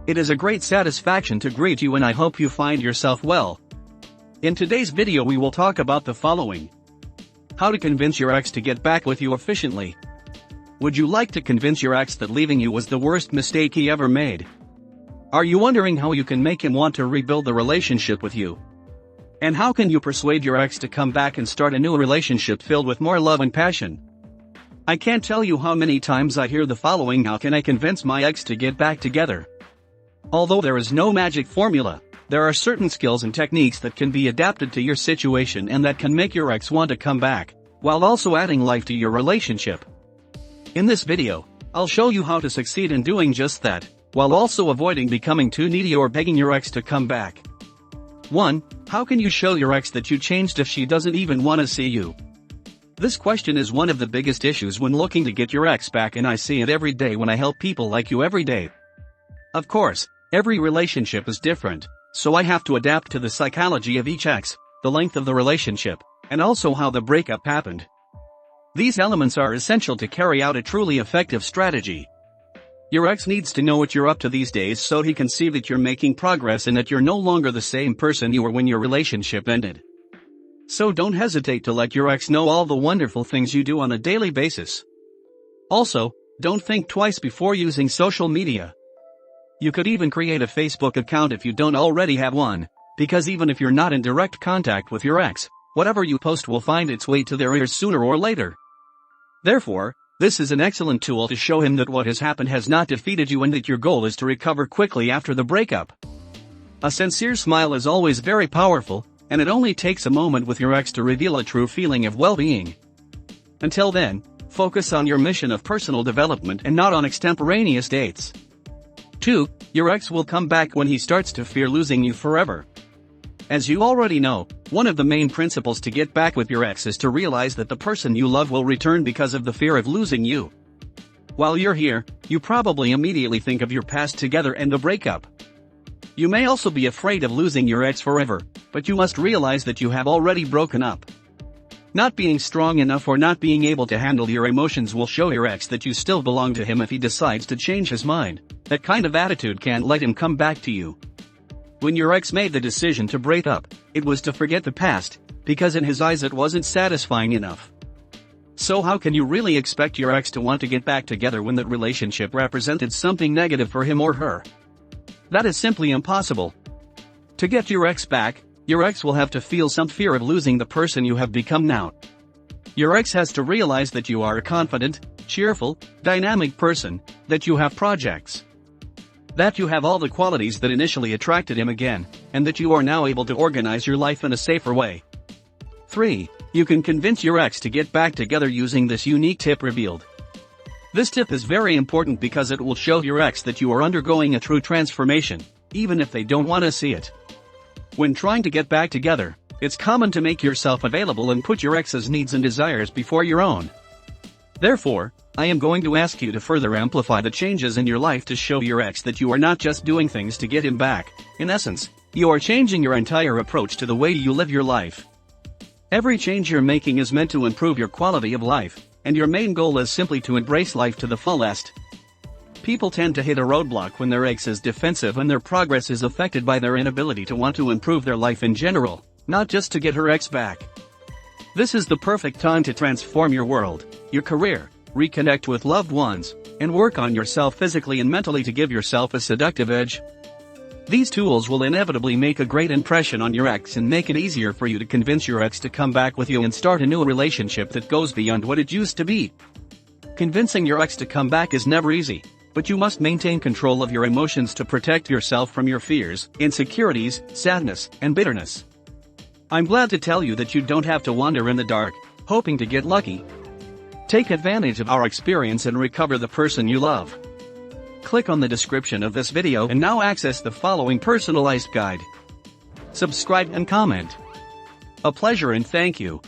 It is a great satisfaction to greet you and I hope you find yourself well. In today's video we will talk about the following. How to convince your ex to get back with you efficiently. Would you like to convince your ex that leaving you was the worst mistake he ever made? Are you wondering how you can make him want to rebuild the relationship with you? And how can you persuade your ex to come back and start a new relationship filled with more love and passion? I can't tell you how many times I hear the following: how can I convince my ex to get back together? Although there is no magic formula, there are certain skills and techniques that can be adapted to your situation and that can make your ex want to come back, while also adding life to your relationship. In this video, I'll show you how to succeed in doing just that, while also avoiding becoming too needy or begging your ex to come back. 1. How can you show your ex that you changed if she doesn't even want to see you? This question is one of the biggest issues when looking to get your ex back, and I see it every day when I help people like you every day. Of course, every relationship is different, so I have to adapt to the psychology of each ex, the length of the relationship, and also how the breakup happened. These elements are essential to carry out a truly effective strategy. Your ex needs to know what you're up to these days so he can see that you're making progress and that you're no longer the same person you were when your relationship ended. So don't hesitate to let your ex know all the wonderful things you do on a daily basis. Also, don't think twice before using social media. You could even create a Facebook account if you don't already have one, because even if you're not in direct contact with your ex, whatever you post will find its way to their ears sooner or later. Therefore, this is an excellent tool to show him that what has happened has not defeated you and that your goal is to recover quickly after the breakup. A sincere smile is always very powerful, and it only takes a moment with your ex to reveal a true feeling of well-being. Until then, focus on your mission of personal development and not on extemporaneous dates. 2. Your ex will come back when he starts to fear losing you forever. As you already know, one of the main principles to get back with your ex is to realize that the person you love will return because of the fear of losing you. While you're here, you probably immediately think of your past together and the breakup. You may also be afraid of losing your ex forever, but you must realize that you have already broken up. Not being strong enough or not being able to handle your emotions will show your ex that you still belong to him if he decides to change his mind. That kind of attitude can't let him come back to you. When your ex made the decision to break up, it was to forget the past, because in his eyes it wasn't satisfying enough. So how can you really expect your ex to want to get back together when that relationship represented something negative for him or her? That is simply impossible. To get your ex back, your ex will have to feel some fear of losing the person you have become now. Your ex has to realize that you are a confident, cheerful, dynamic person, that you have projects, that you have all the qualities that initially attracted him again, and that you are now able to organize your life in a safer way. 3. You can convince your ex to get back together using this unique tip revealed. This tip is very important because it will show your ex that you are undergoing a true transformation, even if they don't want to see it. When trying to get back together, it's common to make yourself available and put your ex's needs and desires before your own. Therefore, I am going to ask you to further amplify the changes in your life to show your ex that you are not just doing things to get him back. In essence, you are changing your entire approach to the way you live your life. Every change you're making is meant to improve your quality of life, and your main goal is simply to embrace life to the fullest. People tend to hit a roadblock when their ex is defensive and their progress is affected by their inability to want to improve their life in general, not just to get her ex back. This is the perfect time to transform your world, your career, reconnect with loved ones, and work on yourself physically and mentally to give yourself a seductive edge. These tools will inevitably make a great impression on your ex and make it easier for you to convince your ex to come back with you and start a new relationship that goes beyond what it used to be. Convincing your ex to come back is never easy, but you must maintain control of your emotions to protect yourself from your fears, insecurities, sadness, and bitterness. I'm glad to tell you that you don't have to wander in the dark, hoping to get lucky. Take advantage of our experience and recover the person you love. Click on the description of this video and now access the following personalized guide. Subscribe and comment. A pleasure and thank you.